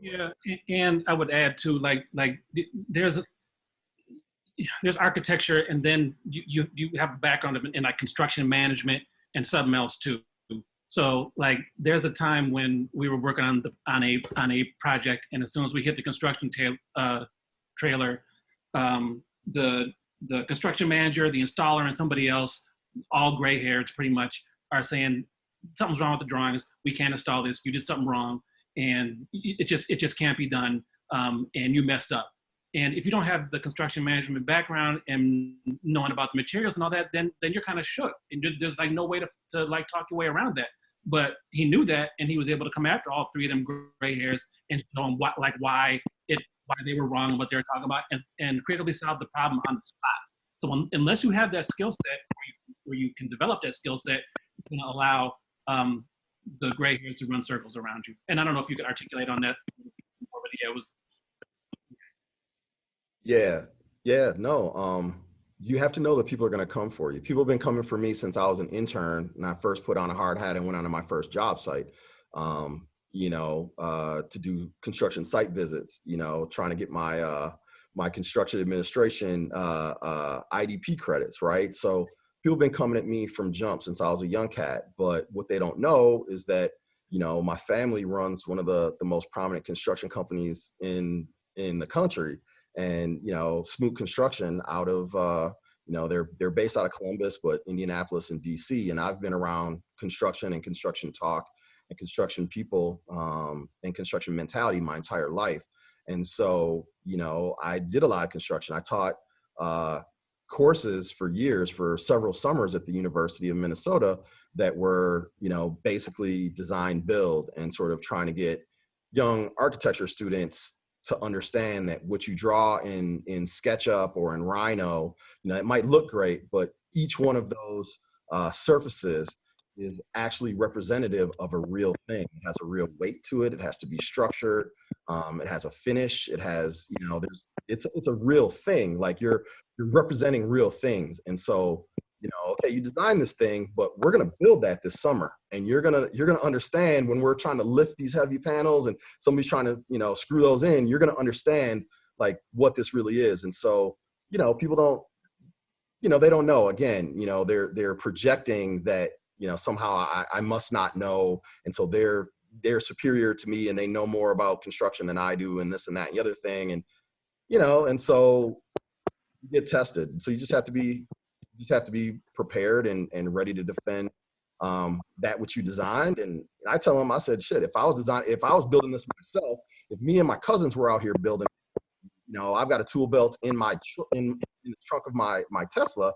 Yeah, and I would add too, there's there's architecture, and then you have a background in like construction management and something else too. So like there's a time when we were working on a project, and as soon as we hit the construction trailer, the construction manager, the installer, and somebody else, all gray hairs pretty much, are saying something's wrong with the drawings. We can't install this. You did something wrong, and it just can't be done. And you messed up. And if you don't have the construction management background and knowing about the materials and all that, then you're kind of shook. And there's like no way to like talk your way around that. But he knew that, and he was able to come after all three of them gray hairs and show them why they were wrong and what they were talking about, and creatively solve the problem on the spot. So unless you have that skill set, where you can develop that skill set, it's going to allow the gray hairs to run circles around you. And I don't know if you could articulate on that, but yeah, it was. Yeah, no. You have to know that people are going to come for you. People have been coming for me since I was an intern and I first put on a hard hat and went on to my first job site, to do construction site visits, trying to get my my construction administration IDP credits, right? So people have been coming at me from jump since I was a young cat. But what they don't know is that, my family runs one of the most prominent construction companies in the country. And Smoot Construction out of they're based out of Columbus, but Indianapolis and DC. And I've been around construction and construction talk and construction people and construction mentality my entire life. And so I did a lot of construction. I taught courses for years, for several summers at the University of Minnesota, that were basically design build, and sort of trying to get young architecture students to understand that what you draw in SketchUp or in Rhino, it might look great, but each one of those surfaces is actually representative of a real thing. It has a real weight to it. It has to be structured. It has a finish. It has, it's a real thing. Like you're representing real things. And so, okay, you designed this thing, but we're going to build that this summer. And you're going to understand when we're trying to lift these heavy panels and somebody's trying to, screw those in, you're going to understand like what this really is. And so, people don't, they don't know. Again, they're projecting that, somehow I must not know. And so they're superior to me and they know more about construction than I do, and this and that and the other thing. And, and so you get tested. So you just have to be prepared and ready to defend that which you designed. And I tell them, I said, shit, if I was building this myself, if me and my cousins were out here building, I've got a tool belt in in the trunk of my Tesla.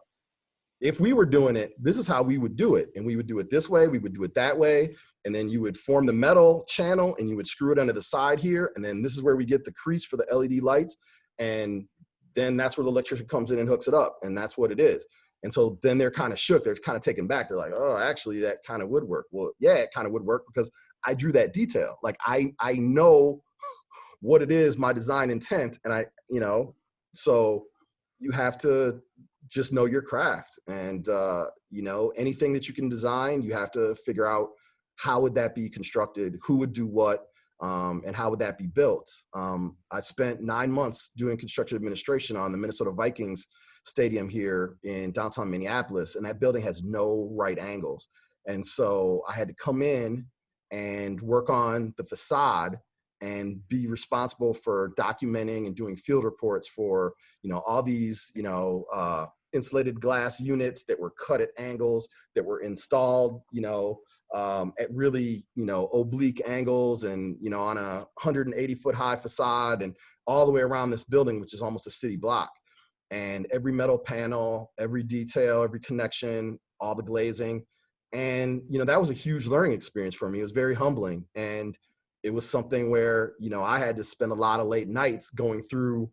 If we were doing it, this is how we would do it. And we would do it this way, we would do it that way. And then you would form the metal channel and you would screw it under the side here. And then this is where we get the crease for the LED lights. And then that's where the electrician comes in and hooks it up. And that's what it is. And so then they're kind of shook. They're kind of taken back. They're like, oh, actually, that kind of would work. Well, yeah, it kind of would work because I drew that detail. Like I know what it is, my design intent. And so you have to just know your craft. And, anything that you can design, you have to figure out how would that be constructed, who would do what, and how would that be built. I spent 9 months doing construction administration on the Minnesota Vikings stadium here in downtown Minneapolis, and that building has no right angles. And so I had to come in and work on the facade and be responsible for documenting and doing field reports for, all these, insulated glass units that were cut at angles, that were installed, at really, oblique angles and, on a 180-foot high facade and all the way around this building, which is almost a city block. And every metal panel, every detail, every connection, all the glazing. And, that was a huge learning experience for me. It was very humbling. And it was something where, I had to spend a lot of late nights going through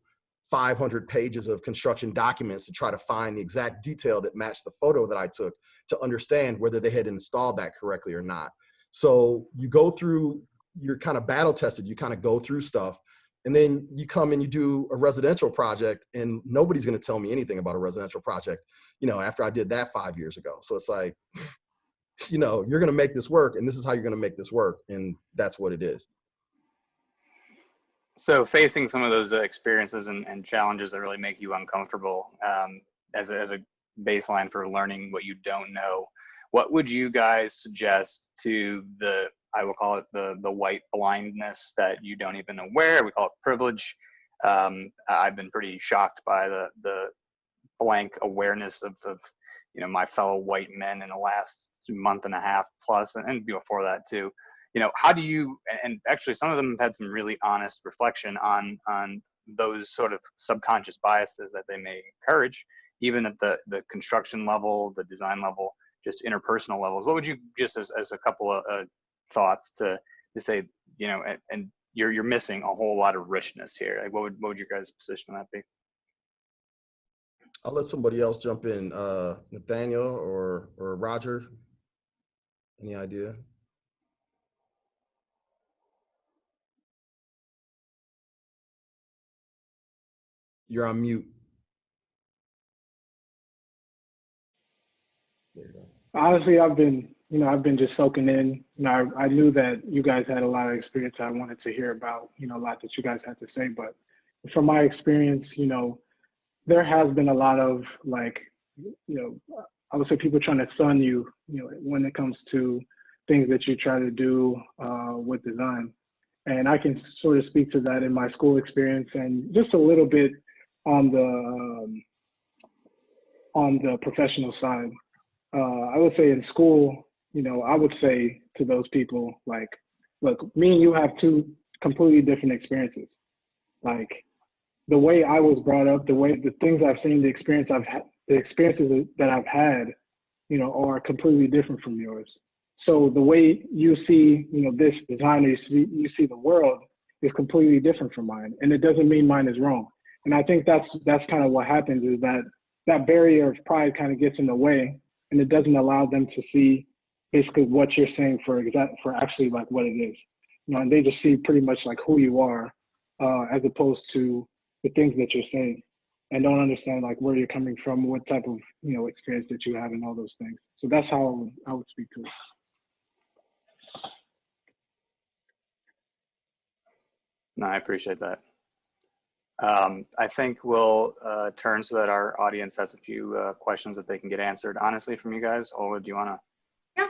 500 pages of construction documents to try to find the exact detail that matched the photo that I took to understand whether they had installed that correctly or not. So you go through, you're kind of battle tested, you kind of go through stuff, and then you come and you do a residential project, and nobody's going to tell me anything about a residential project, after I did that 5 years ago. So it's like, you're going to make this work, and this is how you're going to make this work. And that's what it is. So facing some of those experiences and challenges that really make you uncomfortable, as a baseline for learning what you don't know, what would you guys suggest to the, I will call it the white blindness that you don't even aware, we call it privilege. I've been pretty shocked by the blank awareness of my fellow white men in the last month and a half plus, and before that too. How do you, and actually some of them have had some really honest reflection on those sort of subconscious biases that they may encourage, even at the construction level, the design level, just interpersonal levels. What would you, just as a couple of thoughts to say, and you're missing a whole lot of richness here. Like what would your guys' position on that be? I'll let somebody else jump in. Nathaniel or Roger, any idea? You're on mute. There you go. Honestly, I've been just soaking in. I knew that you guys had a lot of experience. I wanted to hear about, a lot that you guys had to say. But from my experience, there has been a lot of I would say people trying to sun you, when it comes to things that you try to do with design. And I can sort of speak to that in my school experience and just a little bit on the professional side. I would say in school, I would say to those people, like, look, me and you have two completely different experiences. Like the way I was brought up, the things I've seen, the experiences that I've had, are completely different from yours. So the way you see, this design, you see the world is completely different from mine. And it doesn't mean mine is wrong. And I think that's kind of what happens, is that barrier of pride kind of gets in the way, and it doesn't allow them to see basically what you're saying for actually like what it is. And they just see pretty much like who you are, as opposed to the things that you're saying, and don't understand like where you're coming from, what type of, experience that you have and all those things. So that's how I would speak to it. No, I appreciate that. I think we'll turn so that our audience has a few questions that they can get answered honestly from you guys. Ola, do you want to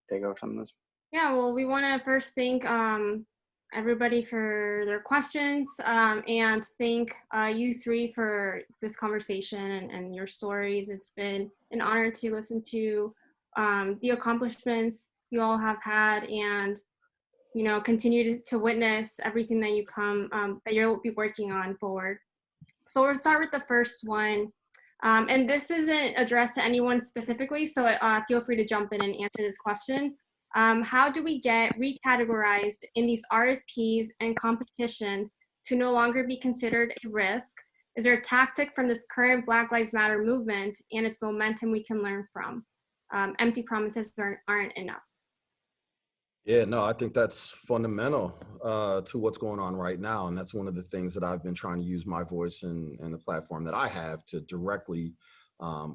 take over some of this? Yeah, well, we want to first thank everybody for their questions, and thank you three for this conversation and your stories. It's been an honor to listen to the accomplishments you all have had, and continue to witness everything that that you'll be working on forward. So we'll start with the first one. And this isn't addressed to anyone specifically, so feel free to jump in and answer this question. How do we get recategorized in these RFPs and competitions to no longer be considered a risk? Is there a tactic from this current Black Lives Matter movement and its momentum we can learn from? Empty promises aren't enough. Yeah, no, I think that's fundamental to what's going on right now. And that's one of the things that I've been trying to use my voice and the platform that I have to directly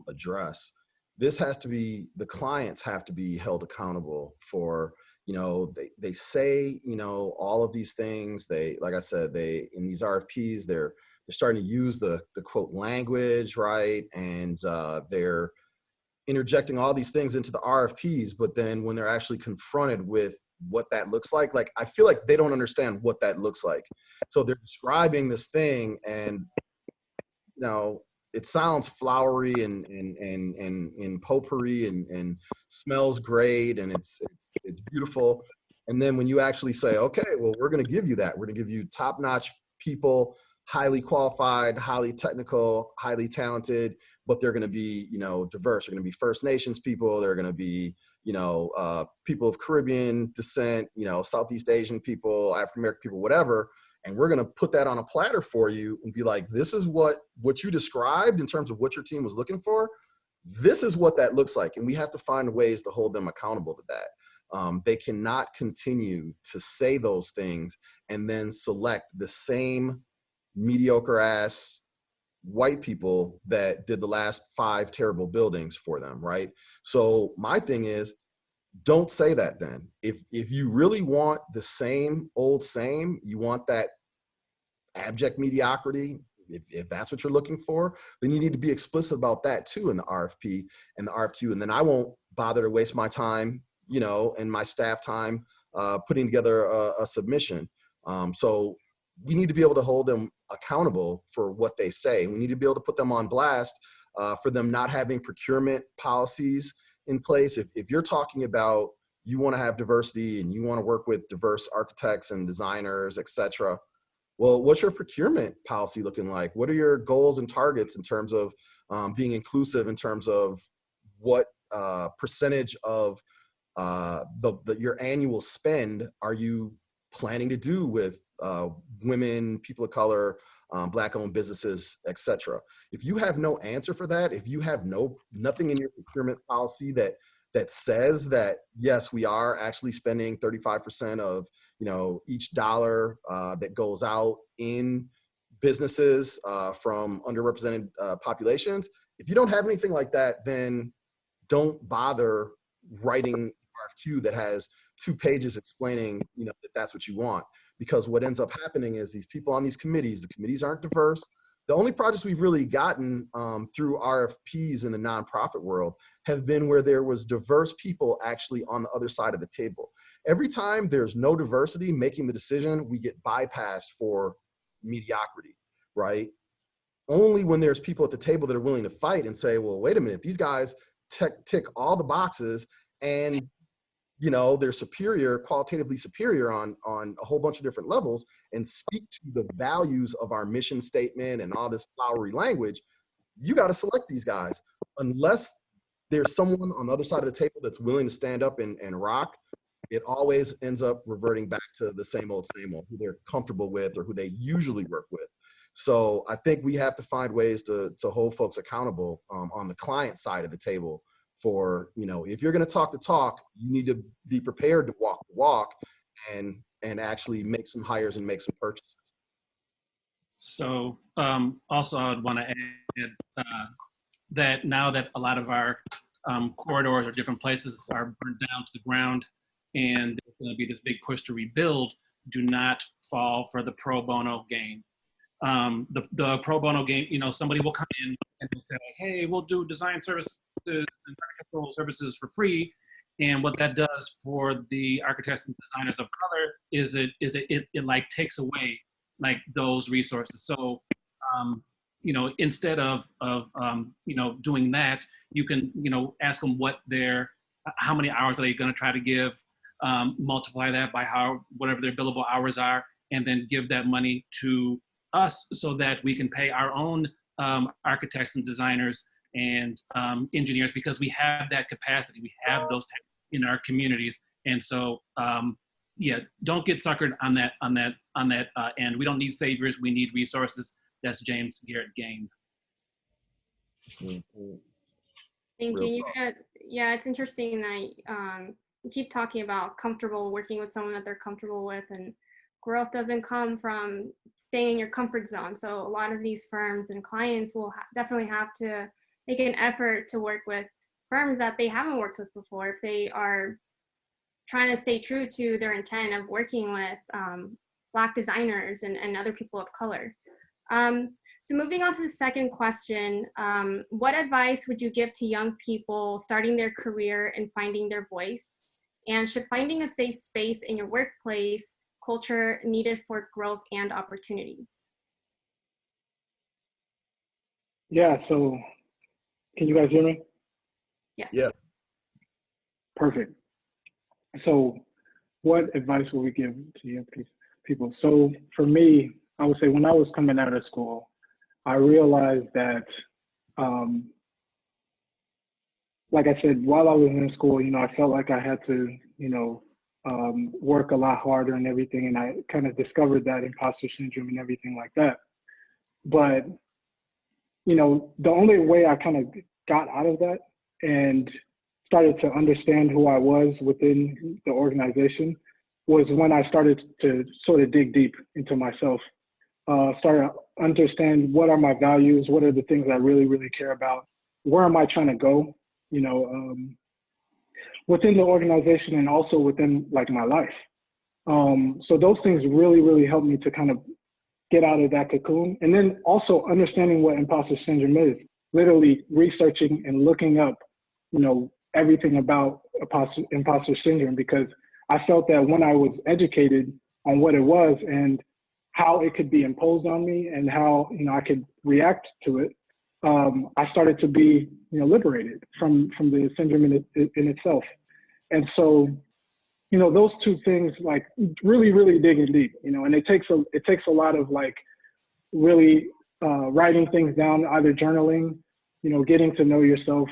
address. This has to be, the clients have to be held accountable for, they say, all of these things. They, like I said, in these RFPs, they're starting to use the quote language, right? And they're interjecting all these things into the RFPs, but then when they're actually confronted with what that looks like I feel like they don't understand what that looks like. So they're describing this thing, and it sounds flowery and potpourri and smells great, and it's beautiful. And then when you actually say, okay, well, we're going to give you that, we're going to give you top-notch people, highly qualified, highly technical, highly talented, but they're going to be, diverse. They're going to be First Nations people. They're going to be, people of Caribbean descent, Southeast Asian people, African American people, whatever. And we're going to put that on a platter for you and be like, this is what you described in terms of what your team was looking for. This is what that looks like. And we have to find ways to hold them accountable to that. They cannot continue to say those things and then select the same mediocre ass white people that did the last 5 terrible buildings for them, right? So my thing is, don't say that then. If you really want the same old same, you want that abject mediocrity, if that's what you're looking for, then you need to be explicit about that too in the RFP and the RFQ. And then I won't bother to waste my time, you know, and my staff time putting together a submission. So we need to be able to hold them accountable for what they say. We need to be able to put them on blast for them not having procurement policies in place. If you're talking about you want to have diversity and you want to work with diverse architects and designers, et cetera, well, what's your procurement policy looking like? What are your goals and targets in terms of being inclusive, in terms of what percentage of your annual spend are you planning to do with women, people of color, Black-owned businesses, et cetera? If you have no answer for that, if you have nothing in your procurement policy that says that, yes, we are actually spending 35% of, you know, each dollar that goes out in businesses from underrepresented populations, if you don't have anything like that, then don't bother writing an RFQ that has 2 pages explaining, you know, that that's what you want. Because what ends up happening is these people on these committees, the committees aren't diverse. The only projects we've really gotten through RFPs in the nonprofit world have been where there was diverse people actually on the other side of the table. Every time there's no diversity making the decision, we get bypassed for mediocrity, right? Only when there's people at the table that are willing to fight and say, well, wait a minute, these guys tick all the boxes and, you know, they're superior, qualitatively superior on a whole bunch of different levels, and speak to the values of our mission statement and all this flowery language, you got to select these guys. Unless there's someone on the other side of the table that's willing to stand up and rock, it always ends up reverting back to the same old, who they're comfortable with or who they usually work with. So I think we have to find ways to hold folks accountable on the client side of the table for, you know, if you're going to talk the talk, you need to be prepared to walk the walk and actually make some hires and make some purchases. So also I would want to add that now that a lot of our corridors or different places are burned down to the ground and there's going to be this big push to rebuild, do not fall for the pro bono game. The pro bono game, you know, somebody will come in and they'll say, hey, we'll do design services and architectural services for free. And what that does for the architects and designers of color is it like takes away like those resources. So, you know, instead of you know, doing that, you can, you know, ask them how many hours are they going to try to give, multiply that by whatever their billable hours are, and then give that money to us so that we can pay our own architects and designers and engineers, because we have that capacity. We have those in our communities. And so, yeah, don't get suckered on that end. We don't need saviors. We need resources. That's James Garrett Game. Thank you. Yeah, it's interesting that you keep talking about working with someone that they're comfortable with, and growth doesn't come from staying in your comfort zone. So a lot of these firms and clients will definitely have to make an effort to work with firms that they haven't worked with before if they are trying to stay true to their intent of working with Black designers and other people of color. So moving on to the second question, what advice would you give to young people starting their career and finding their voice? And should finding a safe space in your workplace culture needed for growth and opportunities? Yeah, so can you guys hear me? Yes. Yeah. Perfect. So what advice would we give to young people? So for me, I would say when I was coming out of school, I realized that, like I said, while I was in school, you know, I felt like I had to, you know, work a lot harder and everything. And I kind of discovered that imposter syndrome and everything like that. But, you know, the only way I kind of got out of that and started to understand who I was within the organization was when I started to sort of dig deep into myself, started to understand what are my values, what are the things I really, really care about, where am I trying to go, you know, within the organization and also within like my life. So those things really, really helped me to kind of get out of that cocoon. And then also understanding what imposter syndrome is, literally researching and looking up, everything about imposter syndrome, because I felt that when I was educated on what it was and how it could be imposed on me and how, I could react to it, I started to be, liberated from the syndrome in itself. And so, those two things, like really, really digging deep, and it takes a lot of like really writing things down, either journaling, getting to know yourself.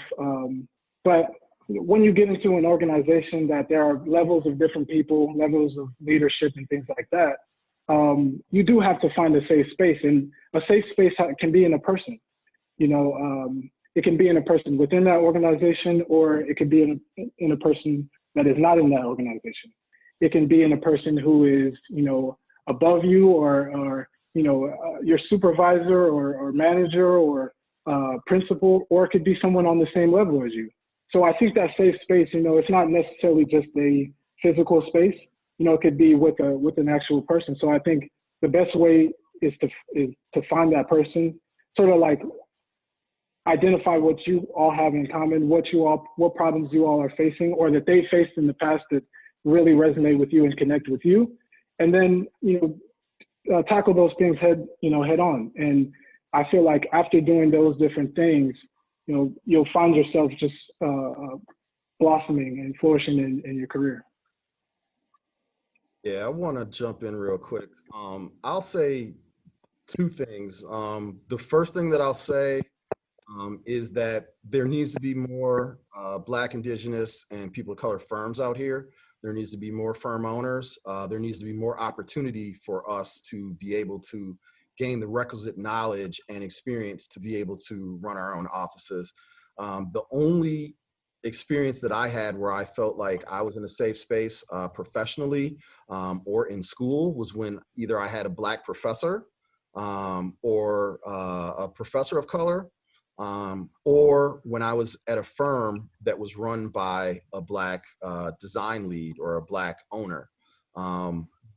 But when you get into an organization that there are levels of different people, levels of leadership and things like that, you do have to find a safe space, and a safe space can be in a person. It can be in a person within that organization, or it could be in a person that is not in that organization. It can be in a person who is, above you, or your supervisor or manager or principal, or it could be someone on the same level as you. So I think that safe space, it's not necessarily just a physical space. It could be with an actual person. So I think the best way is to find that person, sort of like identify what you all have in common, what problems you all are facing, or that they faced in the past that really resonate with you and connect with you, and then tackle those things head on. And I feel like after doing those different things, you'll find yourself just blossoming and flourishing in your career. Yeah, I want to jump in real quick. I'll say two things. The first thing that I'll say is that there needs to be more Black, Indigenous, and people of color firms out here. There needs to be more firm owners. There needs to be more opportunity for us to be able to gain the requisite knowledge and experience to be able to run our own offices. The only experience that I had where I felt like I was in a safe space professionally or in school was when either I had a Black professor or a professor of color, or when I was at a firm that was run by a Black design lead or a Black owner.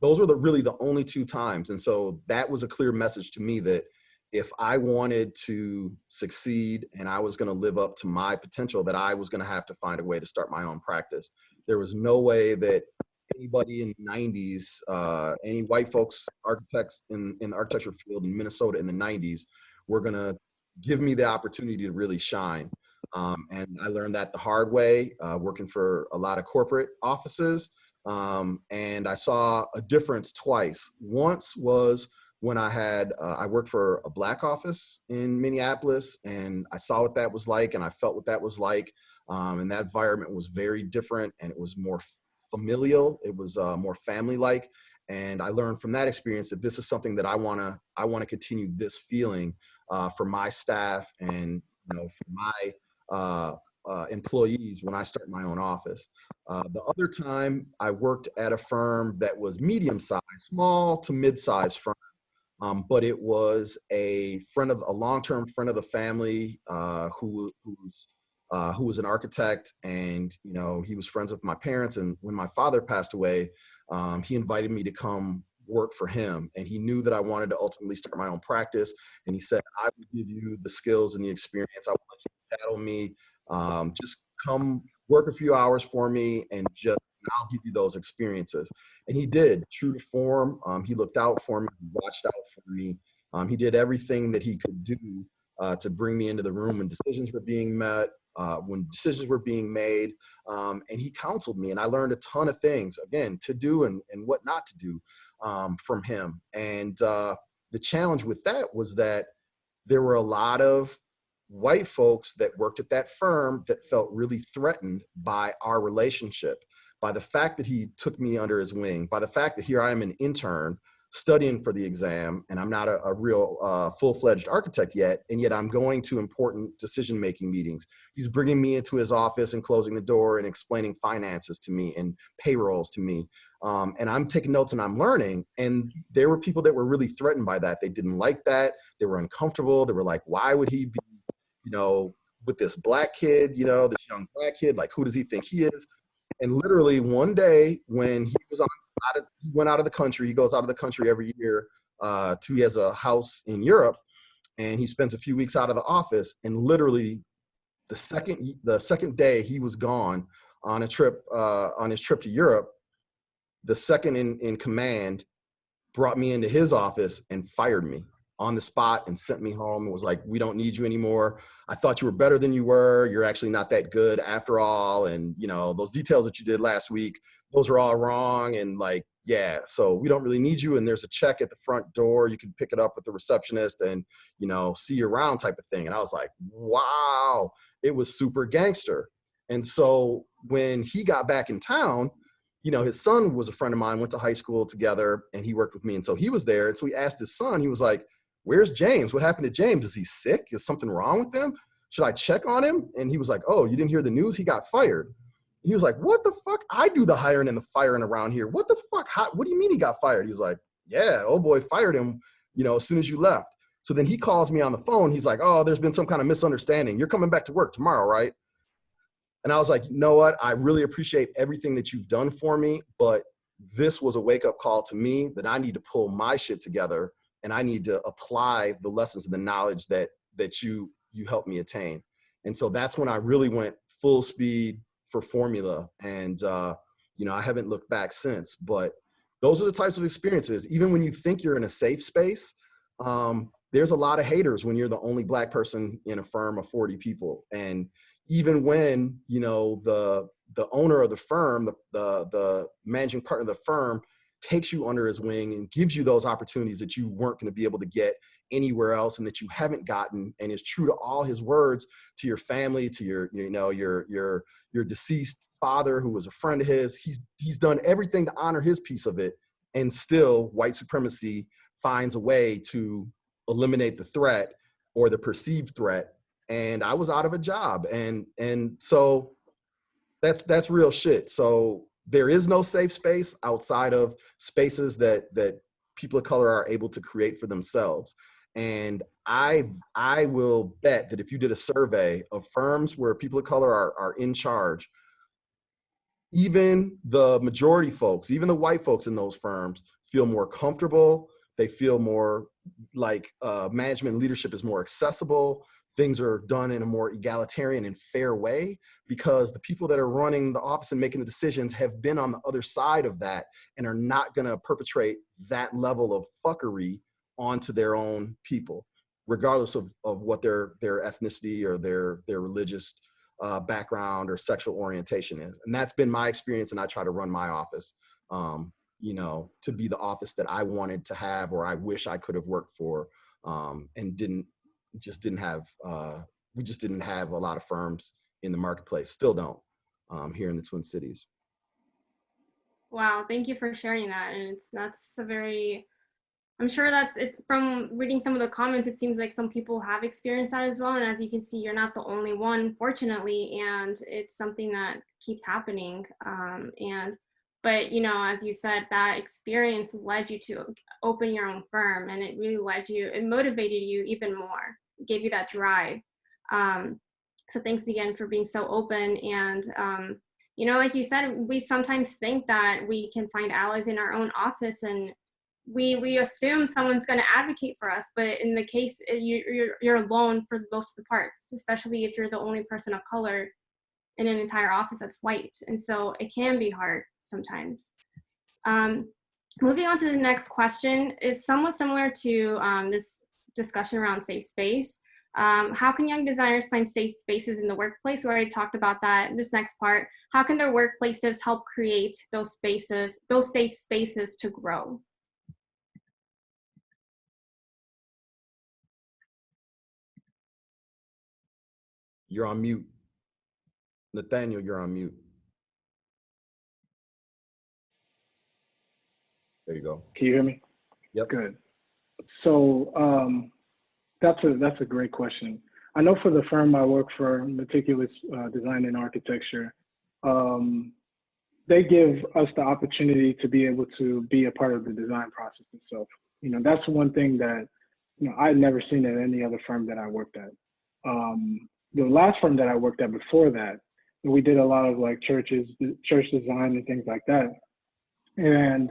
Those were really the only two times. And so that was a clear message to me that if I wanted to succeed and I was going to live up to my potential, that I was going to have to find a way to start my own practice. There was no way that anybody in the 90s, any white folks, architects in the architecture field in Minnesota in the 90s, were going to give me the opportunity to really shine. And I learned that the hard way, working for a lot of corporate offices. And I saw a difference twice. Once was when I worked for a Black office in Minneapolis, and I saw what that was like, and I felt what that was like. And that environment was very different, and it was more familial. It was more family-like. And I learned from that experience that this is something that I want to continue this feeling for my staff and for my employees when I start my own office. The other time I worked at a firm that was medium-sized, small to mid-sized firm, but it was a long-term friend of the family who was an architect, and he was friends with my parents. And when my father passed away, he invited me to come work for him, and he knew that I wanted to ultimately start my own practice. And he said, "I will give you the skills and the experience. I will let you shadow me. Just come work a few hours for me, and I'll give you those experiences." And he did, true to form. He looked out for me, he watched out for me. He did everything that he could do to bring me into the room when decisions were being made. And he counseled me, and I learned a ton of things, again, to do and what not to do from him. And the challenge with that was that there were a lot of white folks that worked at that firm that felt really threatened by our relationship, by the fact that he took me under his wing, by the fact that here I am an intern studying for the exam, and I'm not a real full-fledged architect yet, and yet I'm going to important decision-making meetings. He's bringing me into his office and closing the door and explaining finances to me and payrolls to me. And I'm taking notes and I'm learning. And there were people that were really threatened by that. They didn't like that. They were uncomfortable. They were like, why would he be, with this Black kid, this young Black kid, like, who does he think he is? And literally one day when he went out of the country, he goes out of the country every year he has a house in Europe, and he spends a few weeks out of the office, and literally the second day he was gone on a trip, on his trip to Europe, the second in command brought me into his office and fired me on the spot and sent me home and was like, we don't need you anymore. I thought you were better than you were. You're actually not that good after all. And, you know, those details that you did last week, those are all wrong. And like, yeah, so we don't really need you. And there's a check at the front door. You can pick it up with the receptionist and, you know, see you around type of thing. And I was like, wow, it was super gangster. And so when he got back in town, you know, his son was a friend of mine, went to high school together, and he worked with me. And so he was there. And so he asked his son, he was like, where's James? What happened to James? Is he sick? Is something wrong with him? Should I check on him? And he was like, oh, you didn't hear the news? He got fired. He was like, what the fuck? I do the hiring and the firing around here. What the fuck? What do you mean he got fired? He's like, yeah, old boy fired him, you know, as soon as you left. So then he calls me on the phone. He's like, oh, there's been some kind of misunderstanding. You're coming back to work tomorrow, right? And I was like, you know what? I really appreciate everything that you've done for me, but this was a wake-up call to me that I need to pull my shit together, and I need to apply the lessons and the knowledge that you helped me attain. And so that's when I really went full speed for formula. And, you know, I haven't looked back since, but those are the types of experiences. Even when you think you're in a safe space, there's a lot of haters when you're the only Black person in a firm of 40 people. And even when, you know, the owner of the firm, the managing partner of the firm takes you under his wing and gives you those opportunities that you weren't going to be able to get anywhere else and that you haven't gotten, and is true to all his words to your family, to your, you know, your deceased father who was a friend of his. He's done everything to honor his piece of it, and still white supremacy finds a way to eliminate the threat or the perceived threat. And I was out of a job. And so that's real shit. So there is no safe space outside of spaces that people of color are able to create for themselves. And I will bet that if you did a survey of firms where people of color are in charge, even the majority folks, even the white folks in those firms feel more comfortable. They feel more like management and leadership is more accessible. Things are done in a more egalitarian and fair way because the people that are running the office and making the decisions have been on the other side of that and are not going to perpetrate that level of fuckery onto their own people, regardless of what their ethnicity or their religious background or sexual orientation is. And that's been my experience, and I try to run my office, you know, to be the office that I wanted to have or I wish I could have worked for, and we just didn't have a lot of firms in the marketplace, still don't, here in the Twin Cities. Wow, thank you for sharing that. And that's a very, I'm sure it's from reading some of the comments, it seems like some people have experienced that as well. And as you can see, you're not the only one, fortunately, and it's something that keeps happening. But, you know, as you said, that experience led you to open your own firm, and it really it motivated you even more, gave you that drive. So thanks again for being so open. And, you know, like you said, we sometimes think that we can find allies in our own office, and we assume someone's going to advocate for us, but in the case, you're alone for most of the parts, especially if you're the only person of color in an entire office that's white. And so it can be hard sometimes. Moving on to the next question is somewhat similar to this discussion around safe space. How can young designers find safe spaces in the workplace? We already talked about that. This next part, how can their workplaces help create those spaces, those safe spaces to grow? You're on mute. Nathaniel, you're on mute. There you go. Can you hear me? Yep. Good. So that's a great question. I know for the firm I work for, Meticulous Design and Architecture, they give us the opportunity to be able to be a part of the design process itself. You know, that's one thing that, you know, I'd never seen at any other firm that I worked at. The last firm that I worked at before that, we did a lot of like church design and things like that. And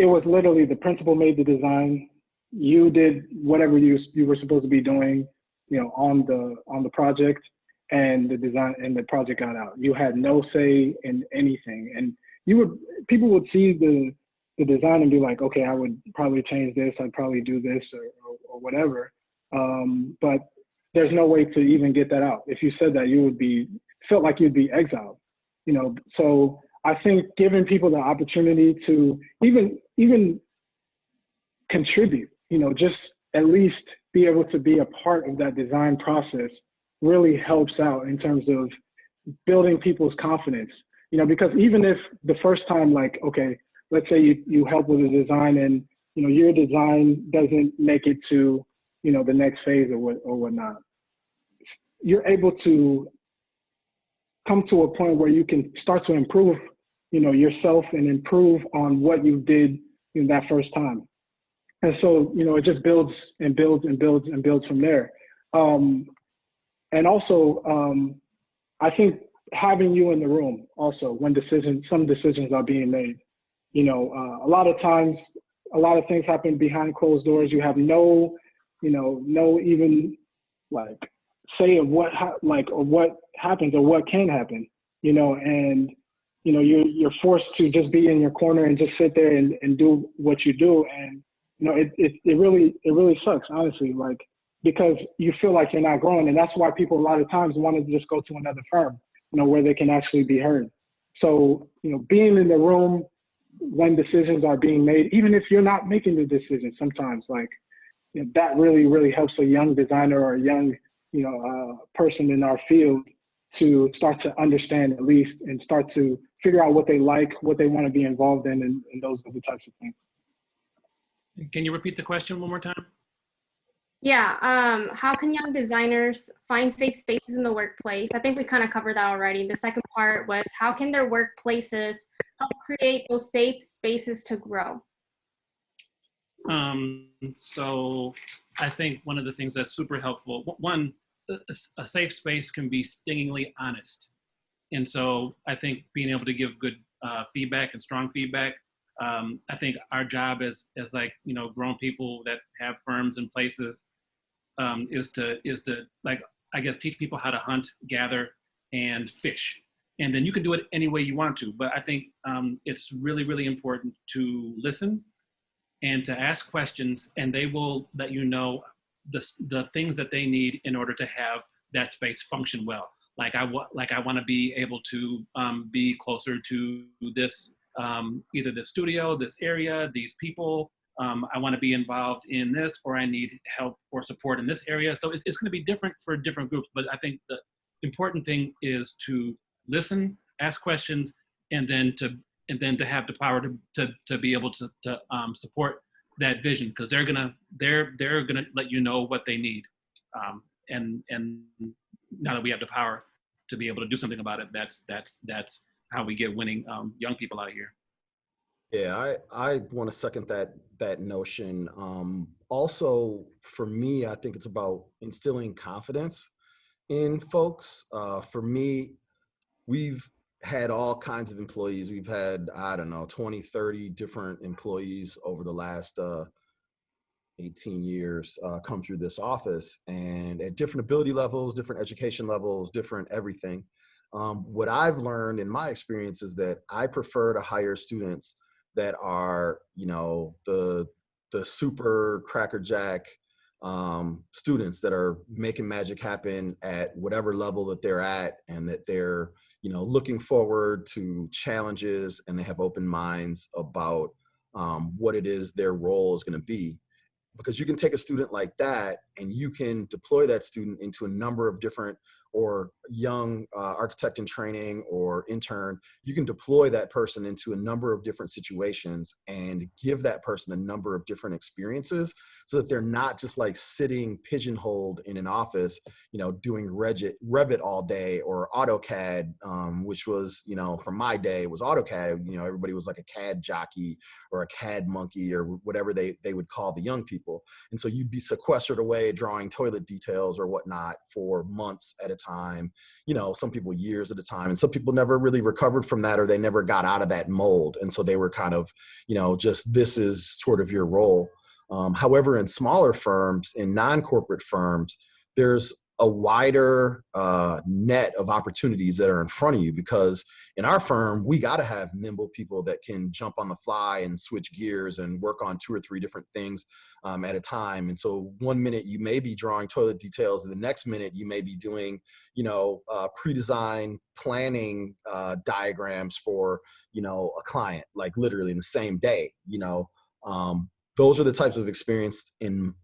it was literally the principal made the design. You did whatever you were supposed to be doing, on the project, and the design and the project got out. You had no say in anything, and people would see the design and be like, okay, I would probably change this, I'd probably do this or whatever. But there's no way to even get that out. If you said that, you would felt like you'd be exiled, So I think giving people the opportunity to even contribute, just at least be able to be a part of that design process really helps out in terms of building people's confidence, because even if the first time, like, okay, let's say you help with a design and, your design doesn't make it to, the next phase or whatnot, you're able to come to a point where you can start to improve, yourself and improve on what you did in that first time. And so, it just builds and builds and builds and builds from there. And also, I think having you in the room also when some decisions are being made, a lot of times, a lot of things happen behind closed doors. You have no even like say of what happens or what can happen, and you're forced to just be in your corner and just sit there and do what you do. And it really sucks, honestly, like, because you feel like you're not growing. And that's why people a lot of times want to just go to another firm, where they can actually be heard. So, being in the room when decisions are being made, even if you're not making the decision, sometimes like, that really, really helps a young designer or a young, person in our field to start to understand at least and start to figure out what they like, what they want to be involved in, and those other types of things. Can you repeat the question one more time? Yeah, how can young designers find safe spaces in the workplace? I think we kind of covered that already. The second part was, how can their workplaces help create those safe spaces to grow? So I think one of the things that's super helpful, one, a safe space can be stingingly honest. And so I think being able to give good feedback and strong feedback, I think our job as like, grown people that have firms and places is to like, I guess, teach people how to hunt, gather, and fish. And then you can do it any way you want to. But I think it's really, really important to listen and to ask questions, and they will let you know the things that they need in order to have that space function well. Like I want to be able to be closer to this, either the studio, this area, these people. I want to be involved in this, or I need help or support in this area. So it's going to be different for different groups. But I think the important thing is to listen, ask questions, and then to have the power to be able to support that vision, because they're gonna let you know what they need, and now that we have the power to be able to do something about it, that's how we get winning young people out here. Yeah, I want to second that notion. Also, for me, I think it's about instilling confidence in folks. For me, we've had all kinds of employees. We've had, 20, 30 different employees over the last 18 years come through this office, and at different ability levels, different education levels, different everything. What I've learned in my experience is that I prefer to hire students that are, the super crackerjack students that are making magic happen at whatever level that they're at, and that they're, looking forward to challenges, and they have open minds about what it is their role is going to be. Because you can take a student like that and you can deploy that student into a number of different, or young architect in training or intern, you can deploy that person into a number of different situations and give that person a number of different experiences, so that they're not just like sitting pigeonholed in an office, doing Revit all day, or AutoCAD, which was, from my day, it was AutoCAD. Everybody was like a CAD jockey or a CAD monkey or whatever they would call the young people. And so you'd be sequestered away drawing toilet details or whatnot for months at a time, you know, some people years at a time, and some people never really recovered from that, or they never got out of that mold. And so they were kind of, you know, just, this is sort of your role. However, in smaller firms, in non-corporate firms, there's a wider net of opportunities that are in front of you, because in our firm, we got to have nimble people that can jump on the fly and switch gears and work on 2 or 3 different things at a time. And so one minute you may be drawing toilet details, and the next minute you may be doing, you know, pre-design planning diagrams for, you know, a client, like literally in the same day, you know. Those are the types of experience in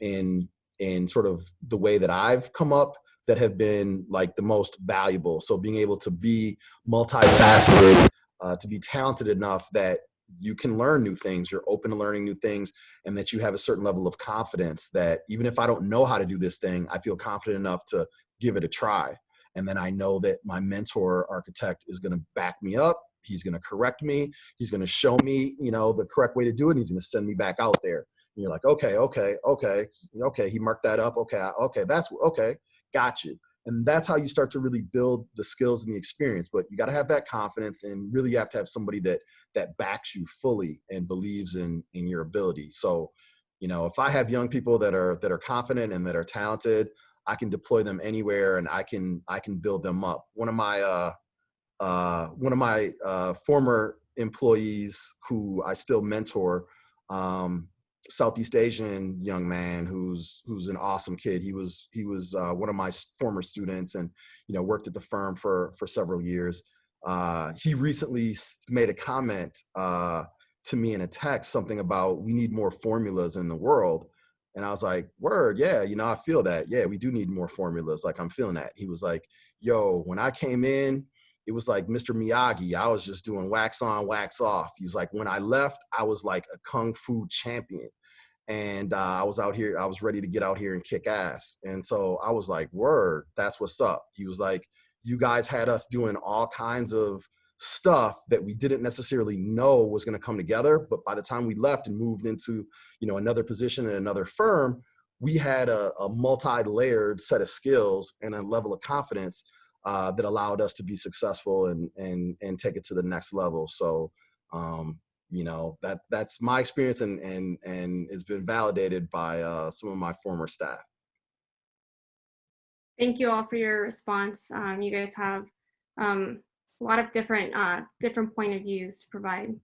sort of the way that I've come up that have been like the most valuable. So being able to be multifaceted, to be talented enough that you can learn new things, you're open to learning new things, and that you have a certain level of confidence that even if I don't know how to do this thing, I feel confident enough to give it a try. And then I know that my mentor architect is going to back me up. He's going to correct me. He's going to show me, you know, the correct way to do it. And he's going to send me back out there. And you're like, okay. He marked that up. Okay. That's okay. Got you. And that's how you start to really build the skills and the experience. But you got to have that confidence, and really you have to have somebody that backs you fully and believes in your ability. So, you know, if I have young people that are confident and that are talented, I can deploy them anywhere, and I can build them up. One of my former employees who I still mentor, Southeast Asian young man who's an awesome kid. He was one of my former students, and, you know, worked at the firm for several years. He recently made a comment to me in a text, something about, we need more formulas in the world. And I was like, word, yeah, you know, I feel that. Yeah, we do need more formulas. Like, I'm feeling that. He was like, yo, when I came in, it was like Mr. Miyagi. I was just doing wax on, wax off. He was like, when I left, I was like a kung fu champion. And I was out here, I was ready to get out here and kick ass. And so I was like, word, that's what's up. He was like, you guys had us doing all kinds of stuff that we didn't necessarily know was going to come together. But by the time we left and moved into, you know, another position in another firm, we had a multi-layered set of skills and a level of confidence that allowed us to be successful and take it to the next level. So, you know, that's my experience, and it's been validated by some of my former staff. Thank you all for your response. You guys have a lot of different point of views to provide.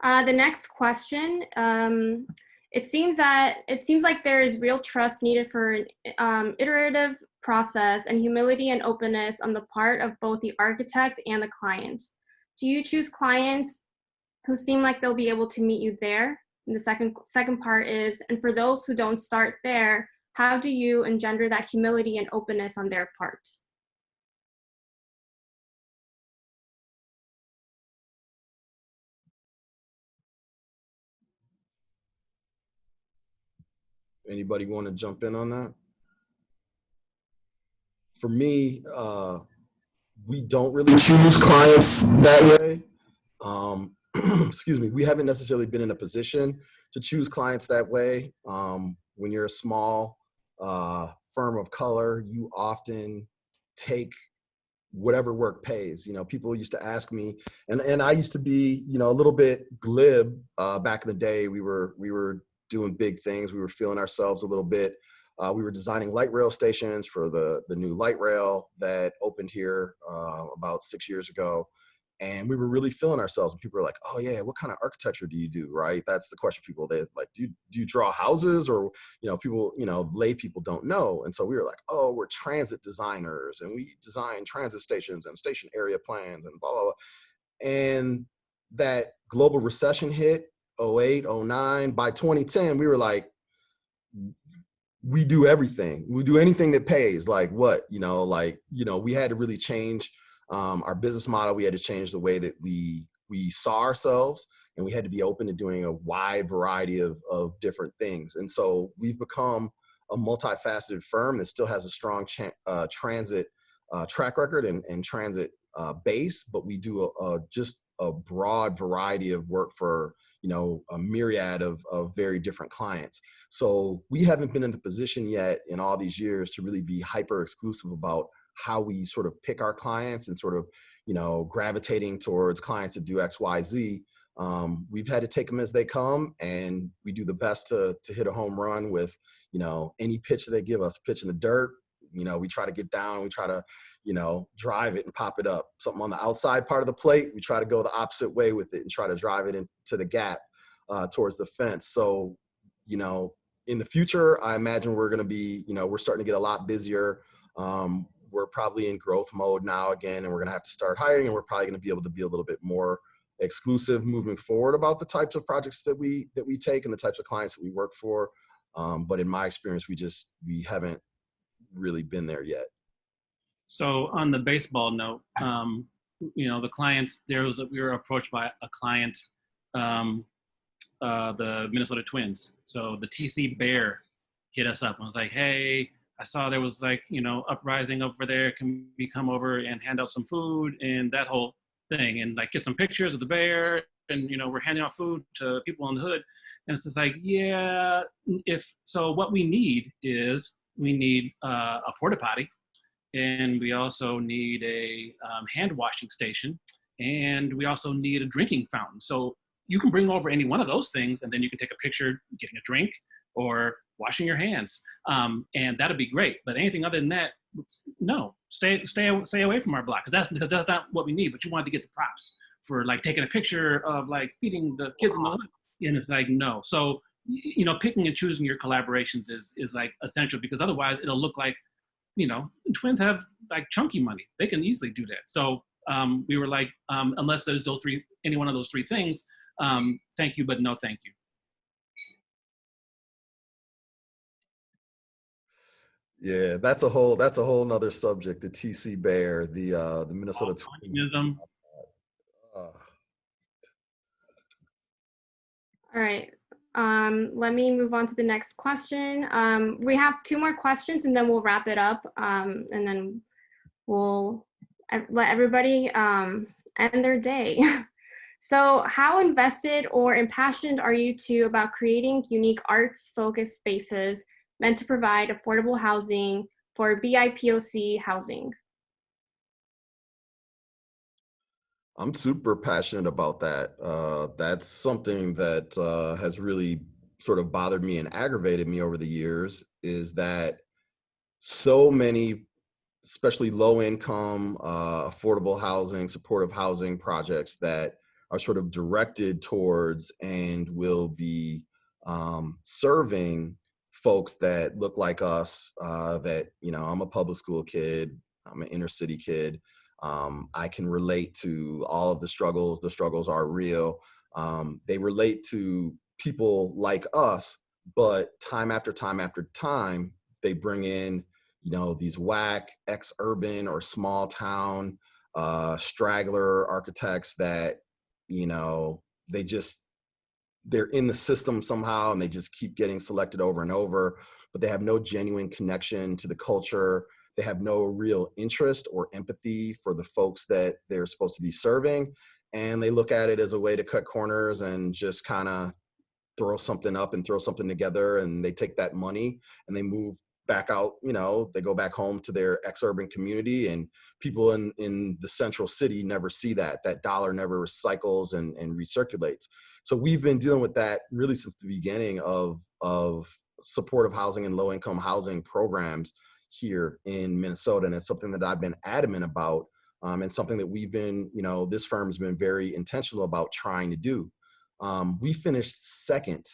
The next question, it seems like there is real trust needed for an iterative process, and humility and openness on the part of both the architect and the client. Do you choose clients who seem like they'll be able to meet you there? And the second part is, and for those who don't start there, how do you engender that humility and openness on their part? Anybody want to jump in on that? For me, we don't really choose clients that way. Excuse me, we haven't necessarily been in a position to choose clients that way. When you're a small firm of color, you often take whatever work pays. You know, people used to ask me, and I used to be, you know, a little bit glib back in the day. We were doing big things. We were feeling ourselves a little bit. We were designing light rail stations for the new light rail that opened here about 6 years ago. And we were really feeling ourselves. And people were like, oh yeah, what kind of architecture do you do, right? That's the question people, they like, do you draw houses? Or, you know, people, you know, lay people don't know. And so we were like, oh, we're transit designers, and we design transit stations and station area plans and blah, blah, blah. And that global recession hit, 08, 09. By 2010, we were like, we do everything. We do anything that pays. Like what, you know, we had to really change our business model. We had to change the way that we saw ourselves, and we had to be open to doing a wide variety of different things. And so we've become a multifaceted firm that still has a strong transit track record and transit base, but we do just a broad variety of work for, you know, a myriad of very different clients. So we haven't been in the position yet in all these years to really be hyper exclusive about how we sort of pick our clients and sort of, you know, gravitating towards clients that do X, Y, Z. We've had to take them as they come, and we do the best to hit a home run with, you know, any pitch that they give us. Pitch in the dirt, you know, we try to get down, we try to, you know, drive it and pop it up. Something on the outside part of the plate, we try to go the opposite way with it and try to drive it into the gap towards the fence. So, you know, in the future, I imagine we're going to be, you know, we're starting to get a lot busier. We're probably in growth mode now again, and we're going to have to start hiring, and we're probably going to be able to be a little bit more exclusive moving forward about the types of projects that we take and the types of clients that we work for. But in my experience, we haven't really been there yet. So on the baseball note, you know, the clients, we were approached by a client, the Minnesota Twins. So the TC Bear hit us up and was like, hey, I saw there was like, you know, uprising over there. Can we come over and hand out some food and that whole thing, and like get some pictures of the bear, and, you know, we're handing out food to people on the hood. And it's just like, yeah, so what we need is a porta potty, and we also need a hand washing station, and we also need a drinking fountain. So you can bring over any one of those things, and then you can take a picture getting a drink or washing your hands, and that'd be great. But anything other than that, no, stay away from our block, because that's not what we need. But you wanted to get the props for like taking a picture of like feeding the kids in the hood, and it's like, no. So, you know, picking and choosing your collaborations is like essential, because otherwise it'll look like, you know, Twins have like chunky money. They can easily do that. So we were like, unless there's any one of those three things, thank you, but no thank you. Yeah, that's a whole nother subject. The TC Bear, the Minnesota Twins. All right. Let me move on to the next question. We have 2 more questions, and then we'll wrap it up, and then we'll let everybody end their day. So how invested or impassioned are you two about creating unique arts-focused spaces meant to provide affordable housing for BIPOC housing? I'm super passionate about that. That's something that has really sort of bothered me and aggravated me over the years, is that so many, especially low income, affordable housing, supportive housing projects that are sort of directed towards and will be serving folks that look like us, that, you know, I'm a public school kid, I'm an inner city kid. I can relate to all of the struggles. The struggles are real. They relate to people like us, but time after time after time, they bring in, you know, these whack ex-urban or small town straggler architects that, you know, they're in the system somehow, and they just keep getting selected over and over, but they have no genuine connection to the culture. They have no real interest or empathy for the folks that they're supposed to be serving. And they look at it as a way to cut corners and just kind of throw something up and throw something together. And they take that money and they move back out, you know, they go back home to their ex-urban community, and people in the central city never see that. That dollar never recycles and recirculates. So we've been dealing with that really since the beginning of supportive housing and low-income housing programs here in Minnesota. And it's something that I've been adamant about, and something that we've been, you know, this firm has been very intentional about trying to do. We finished second.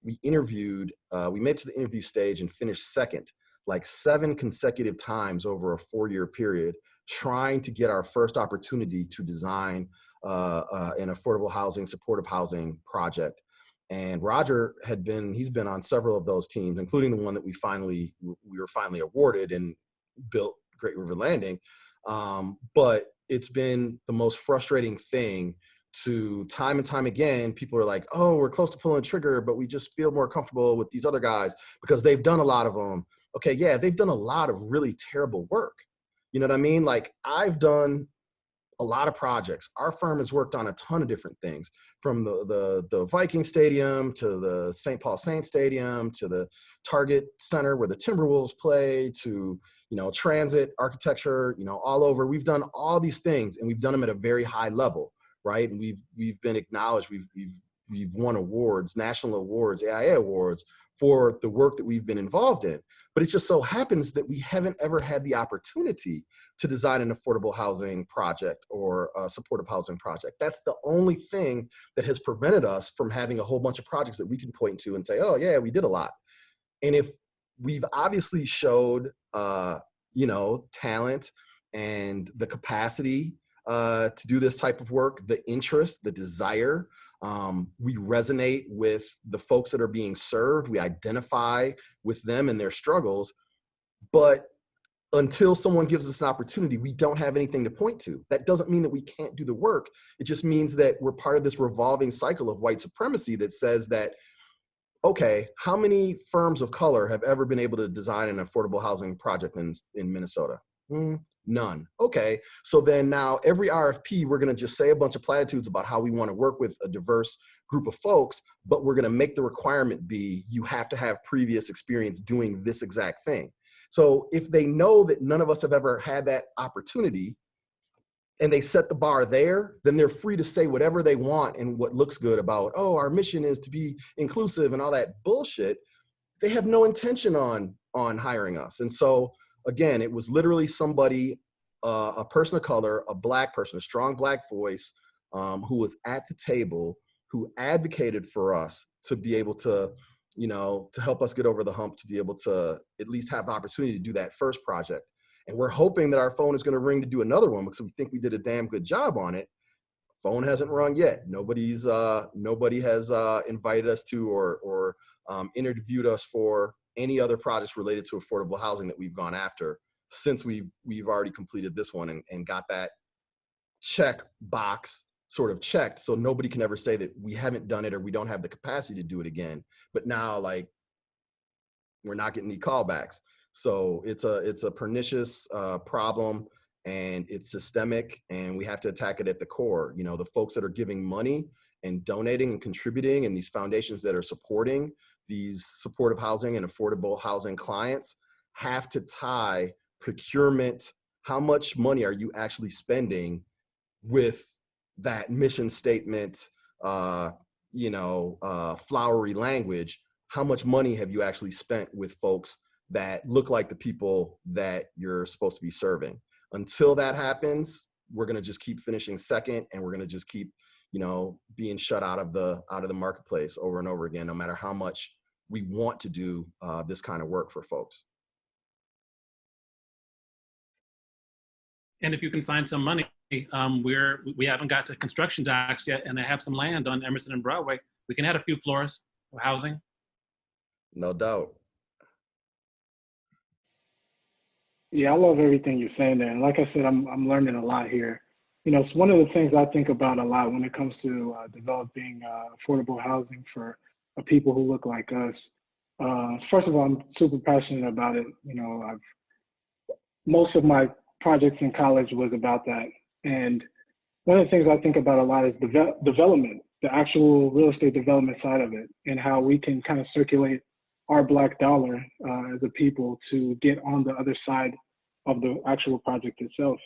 We interviewed, we made it to the interview stage and finished second, like 7 consecutive times over a 4-year period, trying to get our first opportunity to design an affordable housing, supportive housing project. And Roger he's been on several of those teams, including the one that we were finally awarded and built Great River Landing. But it's been the most frustrating thing to time and time again, people are like, oh, we're close to pulling the trigger, but we just feel more comfortable with these other guys because they've done a lot of them. Okay, yeah, they've done a lot of really terrible work. You know what I mean? Like, I've done a lot of projects. Our firm has worked on a ton of different things, from the Viking Stadium to the St. Paul Saints Stadium to the Target Center where the Timberwolves play, to, you know, transit architecture, you know, all over. We've done all these things, and we've done them at a very high level, right? And we've been acknowledged. We've won awards, national awards, AIA awards for the work that we've been involved in. But it just so happens that we haven't ever had the opportunity to design an affordable housing project or a supportive housing project. That's the only thing that has prevented us from having a whole bunch of projects that we can point to and say, oh yeah, we did a lot. And if we've obviously showed, you know, talent and the capacity to do this type of work, the interest, the desire, we resonate with the folks that are being served. We identify with them and their struggles. But until someone gives us an opportunity, we don't have anything to point to. That doesn't mean that we can't do the work. It just means that we're part of this revolving cycle of white supremacy that says that, okay, how many firms of color have ever been able to design an affordable housing project in Minnesota? None. Okay, so then now every RFP, we're gonna just say a bunch of platitudes about how we wanna work with a diverse group of folks, but we're gonna make the requirement be, you have to have previous experience doing this exact thing. So if they know that none of us have ever had that opportunity, and they set the bar there, then they're free to say whatever they want and what looks good about, oh, our mission is to be inclusive and all that bullshit. They have no intention on hiring us. And so again, it was literally somebody, a person of color, a Black person, a strong Black voice, who was at the table, who advocated for us to be able to, you know, to help us get over the hump, to be able to at least have the opportunity to do that first project. And we're hoping that our phone is going to ring to do another one because we think we did a damn good job on it. Phone hasn't rung yet. Nobody has invited us to or interviewed us for any other projects related to affordable housing that we've gone after since we've already completed this one and got that check box sort of checked. So nobody can ever say that we haven't done it or we don't have the capacity to do it again. But now, like, we're not getting any callbacks. So it's a pernicious problem, and it's systemic, and we have to attack it at the core. You know, the folks that are giving money and donating and contributing, and these foundations that are supporting these supportive housing and affordable housing clients have to tie procurement, how much money are you actually spending, with that mission statement, you know, flowery language. How much money have you actually spent with folks that look like the people that you're supposed to be serving? Until that happens, we're going to just keep finishing second, and we're going to just keep, you know, being shut out of the marketplace over and over again, no matter how much we want to do this kind of work for folks. And if you can find some money, we haven't got to construction docks yet, and they have some land on Emerson and Broadway. We can add a few floors for housing. No doubt. Yeah, I love everything you're saying there. And like I said, I'm learning a lot here. You know, it's one of the things I think about a lot when it comes to developing affordable housing for people who look like us. First of all, I'm super passionate about it. You know, most of my projects in college was about that. And one of the things I think about a lot is development, the actual real estate development side of it, and how we can kind of circulate our Black dollar as a people to get on the other side of the actual project itself,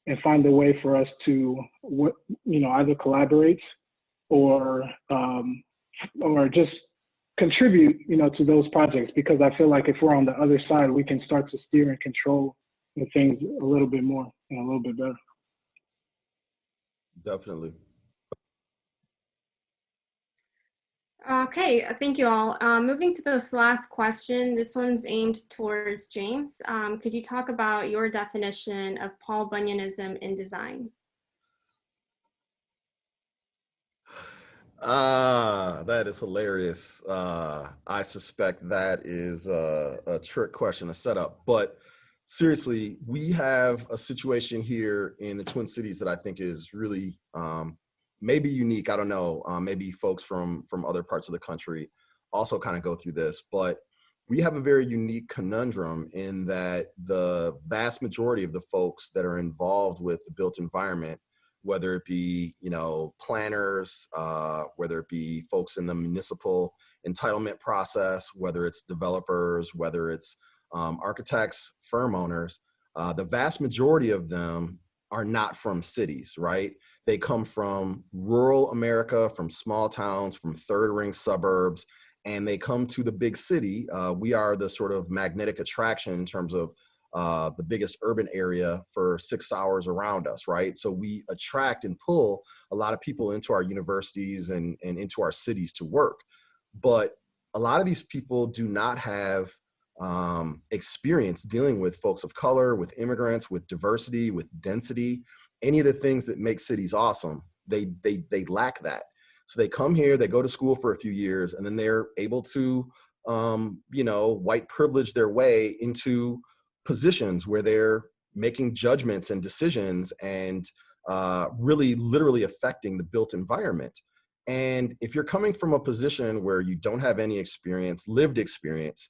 and find a way for us to, you know, either collaborate or just contribute, you know, to those projects. Because I feel like if we're on the other side, we can start to steer and control the things a little bit more and a little bit better. Definitely. Okay, thank you all. Moving to this last question, this one's aimed towards James. Could you talk about your definition of Paul Bunyanism in design? That is hilarious. I suspect that is a trick question, a setup. But seriously, we have a situation here in the Twin Cities that I think is really maybe unique. I don't know. Maybe folks from other parts of the country also kind of go through this. But we have a very unique conundrum in that the vast majority of the folks that are involved with the built environment, whether it be, you know, planners, whether it be folks in the municipal entitlement process, whether it's developers, whether it's architects, firm owners, the vast majority of them are not from cities, right? They come from rural America, from small towns, from third ring suburbs, and they come to the big city. We are the sort of magnetic attraction in terms of the biggest urban area for 6 hours around us, right? So we attract and pull a lot of people into our universities and into our cities to work. But a lot of these people do not have experience dealing with folks of color, with immigrants, with diversity, with density, any of the things that make cities awesome. They lack that. So they come here, they go to school for a few years, and then they're able to, you know, white privilege their way into positions where they're making judgments and decisions and really literally affecting the built environment. And if you're coming from a position where you don't have any experience, lived experience,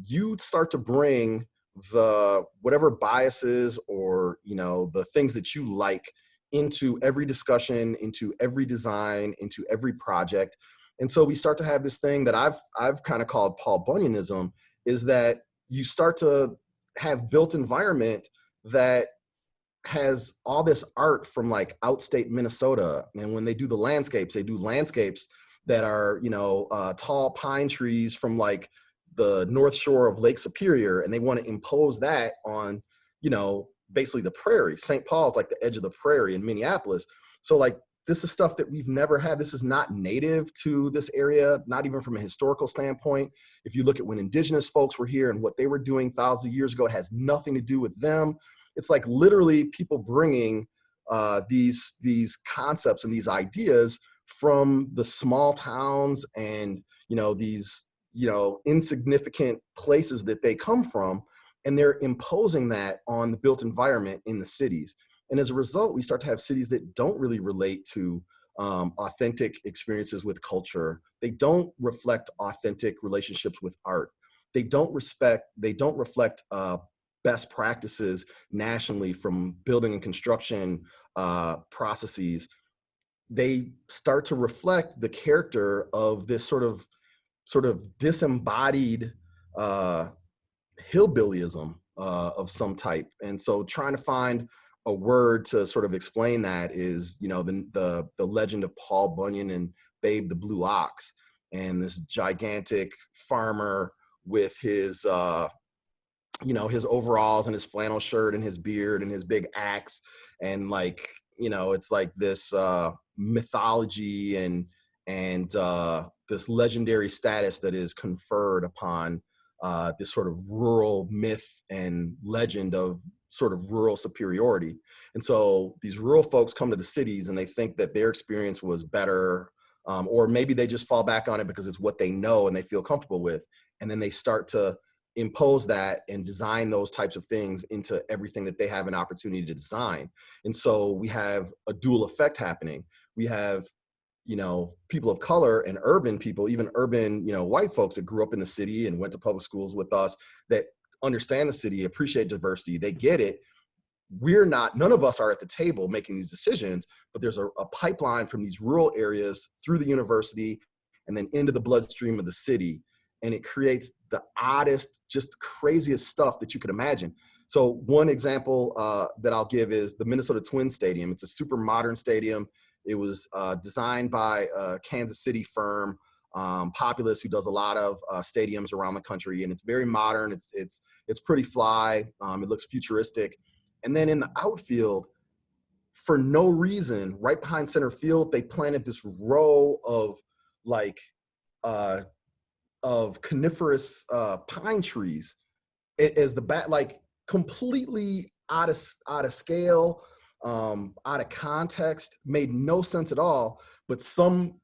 you start to bring the whatever biases or, you know, the things that you like into every discussion, into every design, into every project. And so we start to have this thing that I've kind of called Paul Bunyanism, is that you start to have built environment that has all this art from like outstate Minnesota. And when they do the landscapes, they do landscapes that are, you know, tall pine trees from like the North Shore of Lake Superior. And they want to impose that on, you know, basically the prairie. St. Paul's like the edge of the prairie in Minneapolis. So like, this is stuff that we've never had. This is not native to this area, not even from a historical standpoint. If you look at when indigenous folks were here and what they were doing thousands of years ago, it has nothing to do with them. It's like literally people bringing these concepts and these ideas from the small towns and, you know, these, you know, insignificant places that they come from, and they're imposing that on the built environment in the cities. And as a result, we start to have cities that don't really relate to authentic experiences with culture. They don't reflect authentic relationships with art. They don't reflect best practices nationally from building and construction processes. They start to reflect the character of this sort of disembodied hillbillyism of some type. And so trying to find a word to sort of explain that is, you know, the legend of Paul Bunyan and Babe the Blue Ox, and this gigantic farmer with his, you know, his overalls and his flannel shirt and his beard and his big axe. And like, you know, it's like this mythology and this legendary status that is conferred upon this sort of rural myth and legend of sort of rural superiority. And so these rural folks come to the cities and they think that their experience was better, or maybe they just fall back on it because it's what they know and they feel comfortable with. And then they start to impose that and design those types of things into everything that they have an opportunity to design. And so we have a dual effect happening. We have, you know, people of color and urban people, even urban, you know, white folks that grew up in the city and went to public schools with us, that understand the city, appreciate diversity, they get it. None of us are at the table making these decisions, but there's a pipeline from these rural areas through the university and then into the bloodstream of the city. And it creates the oddest, just craziest stuff that you could imagine. So one example that I'll give is the Minnesota Twins Stadium. It's a super modern stadium. It was designed by a Kansas City firm, Populous, who does a lot of stadiums around the country. And it's very modern. It's pretty fly. It looks futuristic. And then in the outfield, for no reason, right behind center field, they planted this row of like of coniferous pine trees as the bat, like completely out of scale, out of context, made no sense at all. But some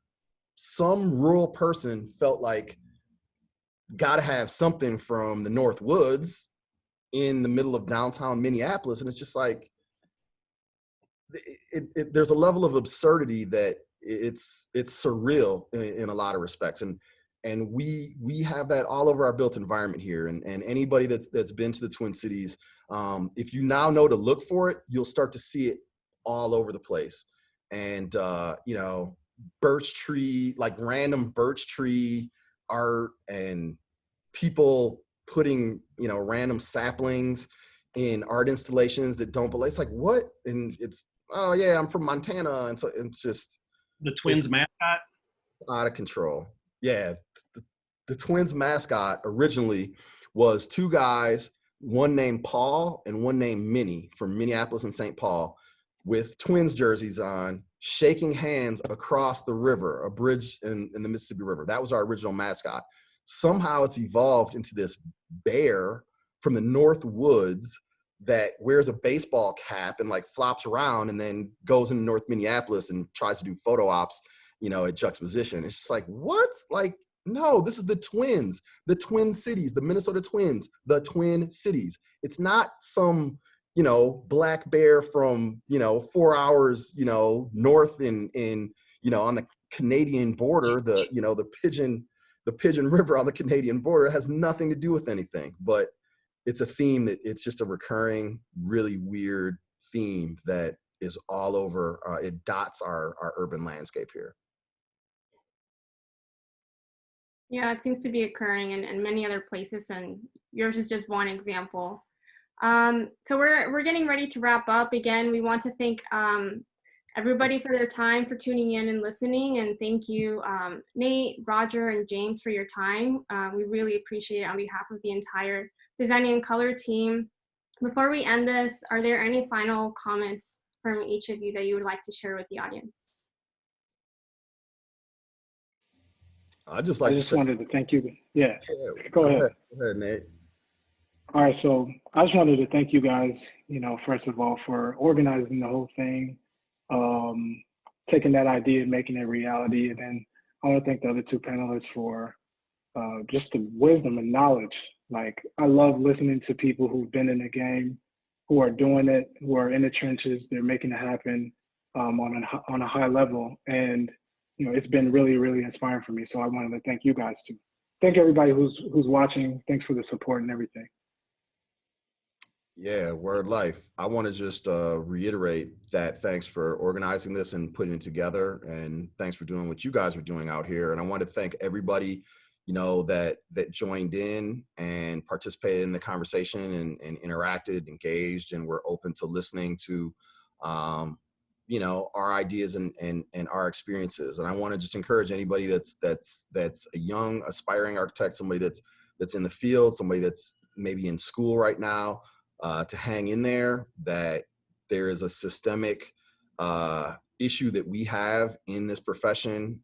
rural person felt like, gotta have something from the North Woods in the middle of downtown Minneapolis. And it's just like, there's a level of absurdity that it's surreal in a lot of respects. And and we have that all over our built environment here. And anybody that's been to the Twin Cities, if you now know to look for it, you'll start to see it all over the place. And you know, birch tree, like random birch tree art, and people putting, you know, random saplings in art installations that don't belong. It's like, what? And it's, oh yeah, I'm from Montana. And so it's just, The it's Twins mascot. out of control. Yeah. The Twins mascot originally was two guys, one named Paul and one named Minnie, from Minneapolis and St. Paul, with Twins jerseys on, shaking hands across the river, a bridge in the Mississippi River. That was our original mascot. Somehow it's evolved into this bear from the North Woods that wears a baseball cap and like flops around and then goes into North Minneapolis and tries to do photo ops, you know, at juxtaposition. It's just like, what? Like, no, this is the Twins, the Twin Cities, the Minnesota Twins, the Twin Cities. It's not some, you know, black bear from, you know, 4 hours, you know, north in, you know, on the Canadian border, the, you know, the Pigeon River on the Canadian border. Has nothing to do with anything, but it's a theme that it's just a recurring, really weird theme that is all over. It dots our urban landscape here. Yeah, it seems to be occurring in many other places, and yours is just one example. So we're getting ready to wrap up. Again, we want to thank everybody for their time, for tuning in and listening, and thank you, Nate, Roger, and James, for your time. We really appreciate it on behalf of the entire Designing in Color team. Before we end this, are there any final comments from each of you that you would like to share with the audience? I just wanted to thank you. Yeah, yeah, go ahead. Go ahead, Nate. All right, so I just wanted to thank you guys, you know, first of all, for organizing the whole thing, taking that idea and making it reality. And then I want to thank the other two panelists for just the wisdom and knowledge. Like, I love listening to people who've been in the game, who are doing it, who are in the trenches, they're making it happen on a high level. And, you know, it's been really, really inspiring for me. So I wanted to thank you guys too. Thank everybody who's watching. Thanks for the support and everything. Yeah, word life. I want to just reiterate that thanks for organizing this and putting it together, and thanks for doing what you guys are doing out here. And I want to thank everybody, you know, that joined in and participated in the conversation and interacted, engaged, and were open to listening to, you know, our ideas and our experiences. And I want to just encourage anybody that's a young aspiring architect, somebody that's in the field, somebody that's maybe in school right now, to hang in there, that there is a systemic issue that we have in this profession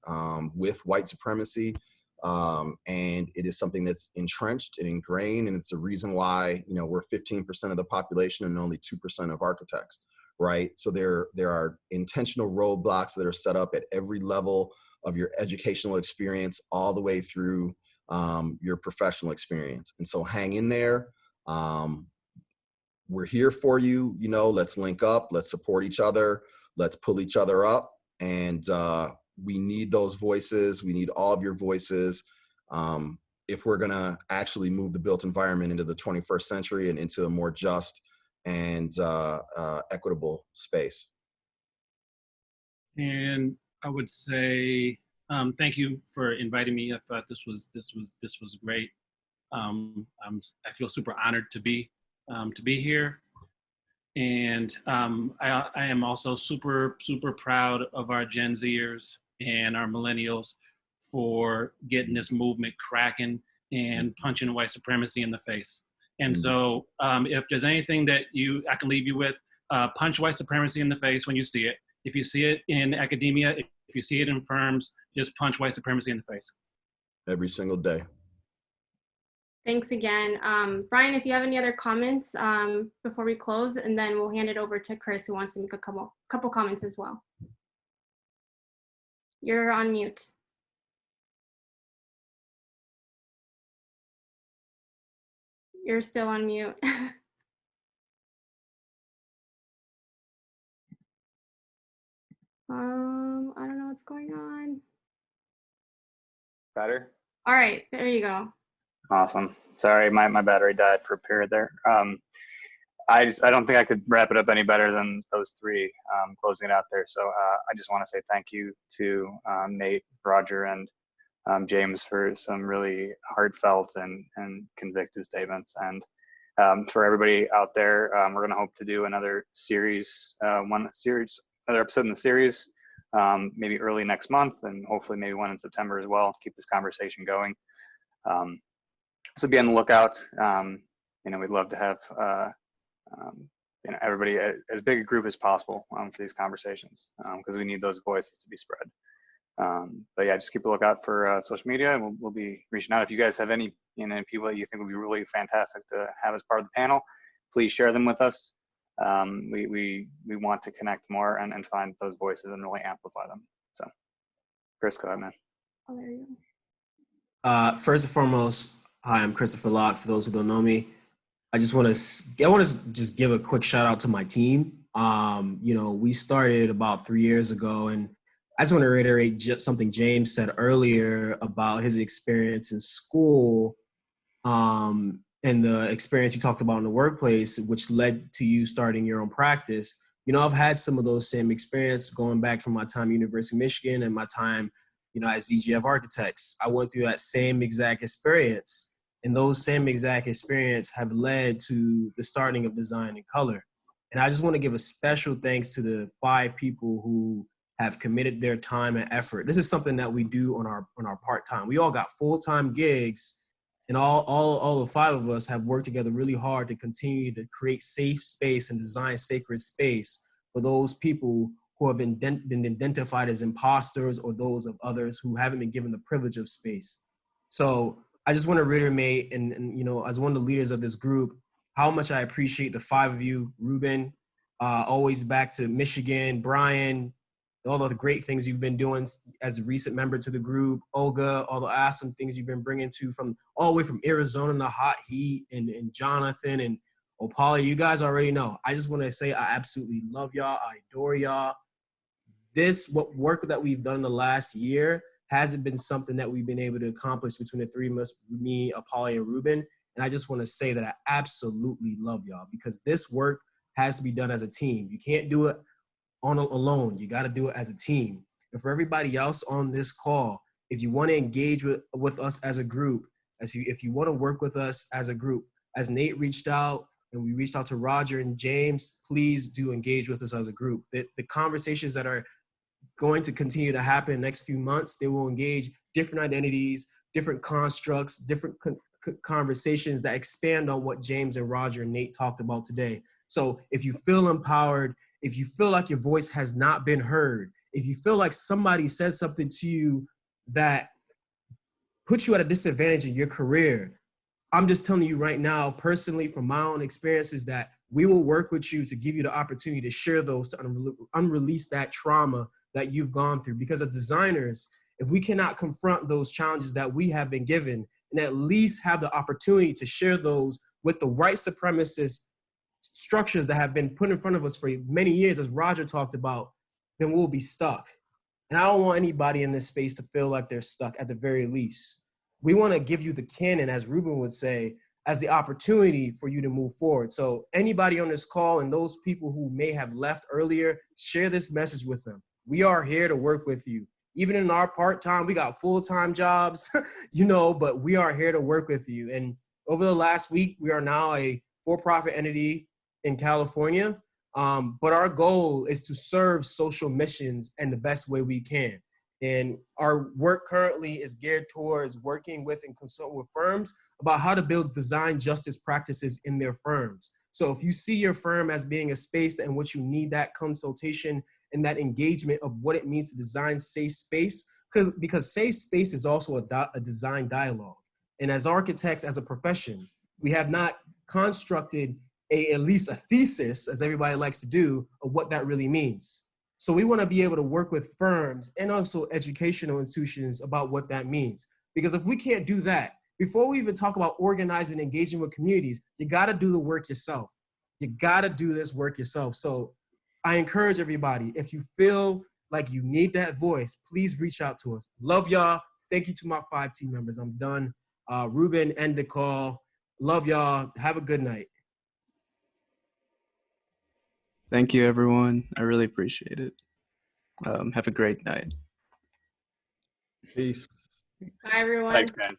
with white supremacy. And it is something that's entrenched and ingrained. And it's the reason why, you know, we're 15% of the population and only 2% of architects, right? So there are intentional roadblocks that are set up at every level of your educational experience, all the way through your professional experience. And so hang in there. We're here for you, you know, let's link up, let's support each other, let's pull each other up. And we need those voices. We need all of your voices if we're gonna actually move the built environment into the 21st century and into a more just and equitable space. And I would say thank you for inviting me. I thought this was great. I feel super honored to be here, and I am also super proud of our Gen Zers and our millennials for getting this movement cracking and punching white supremacy in the face. And so if there's anything that I can leave you with, punch white supremacy in the face when you see it. If you see it in academia, if you see it in firms, just punch white supremacy in the face. Every single day. Thanks again. Brian, if you have any other comments before we close, and then we'll hand it over to Chris, who wants to make a couple comments as well. You're on mute. You're still on mute. I don't know what's going on. Better? All right, there you go. Awesome. Sorry, my battery died for a period there. I don't think I could wrap it up any better than those three, closing it out there. So I just want to say thank you to Nate, Roger, and James for some really heartfelt and convicted statements. And for everybody out there, we're going to hope to do another series, another episode in the series, maybe early next month, and hopefully maybe one in September as well. Keep this conversation going. So be on the lookout. We'd love to have everybody, as big a group as possible for these conversations, because we need those voices to be spread. But yeah, just keep a lookout for social media, and we'll be reaching out. If you guys have any people that you think would be really fantastic to have as part of the panel, please share them with us. We want to connect more and find those voices and really amplify them. So, Chris, go ahead, man. Oh, there you go. First and foremost, hi, I'm Christopher Locke. For those who don't know me, I want to just give a quick shout out to my team. We started about 3 years ago, and I just want to reiterate something James said earlier about his experience in school, and the experience you talked about in the workplace, which led to you starting your own practice. I've had some of those same experience going back from my time at University of Michigan and my time, at ZGF Architects. I went through that same exact experience. And those same exact experience have led to the starting of Design in Color. And I just want to give a special thanks to the 5 people who have committed their time and effort. This is something that we do on our part-time. We all got full-time gigs, and all the 5 of us have worked together really hard to continue to create safe space and design sacred space for those people who have been identified as imposters, or those of others who haven't been given the privilege of space. So I just want to reiterate, and as one of the leaders of this group, how much I appreciate the 5 of you. Ruben, always back to Michigan, Brian, all of the great things you've been doing as a recent member to the group, Olga, all the awesome things you've been bringing from all the way from Arizona in the hot heat, and Jonathan and Opali. You guys already know. I just want to say I absolutely love y'all. I adore y'all. What work that we've done in the last year hasn't been something that we've been able to accomplish between the 3 of us, me, Apolly, and Ruben. And I just want to say that I absolutely love y'all, because this work has to be done as a team. You can't do it alone. You got to do it as a team. And for everybody else on this call, if you want to engage with us as a group, if you want to work with us as a group, as Nate reached out and we reached out to Roger and James, please do engage with us as a group. The conversations that are going to continue to happen in the next few months, they will engage different identities, different constructs, different conversations that expand on what James and Roger and Nate talked about today. So if you feel empowered, if you feel like your voice has not been heard, if you feel like somebody said something to you that puts you at a disadvantage in your career, I'm just telling you right now, personally, from my own experiences, that we will work with you to give you the opportunity to share those, to unrelease that trauma that you've gone through. Because as designers, if we cannot confront those challenges that we have been given, and at least have the opportunity to share those with the white supremacist structures that have been put in front of us for many years, as Roger talked about, then we'll be stuck. And I don't want anybody in this space to feel like they're stuck, at the very least. We want to give you the cannon, as Ruben would say, as the opportunity for you to move forward. So anybody on this call and those people who may have left earlier, share this message with them. We are here to work with you. Even in our part-time, we got full-time jobs, but we are here to work with you. And over the last week, we are now a for-profit entity in California. But our goal is to serve social missions in the best way we can. And our work currently is geared towards working with and consulting with firms about how to build design justice practices in their firms. So if you see your firm as being a space in which you need that consultation and that engagement of what it means to design safe space, because safe space is also a design dialogue. And as architects, as a profession, we have not constructed at least a thesis, as everybody likes to do, of what that really means. So we want to be able to work with firms and also educational institutions about what that means. Because if we can't do that, before we even talk about organizing and engaging with communities, you got to do the work yourself. You got to do this work yourself. So I encourage everybody, if you feel like you need that voice, please reach out to us. Love y'all. thank you to my 5 team members. I'm done. Ruben, end the call. Love y'all. Have a good night. Thank you, everyone. I really appreciate it. Have a great night. Peace. Bye, everyone. Thanks, man.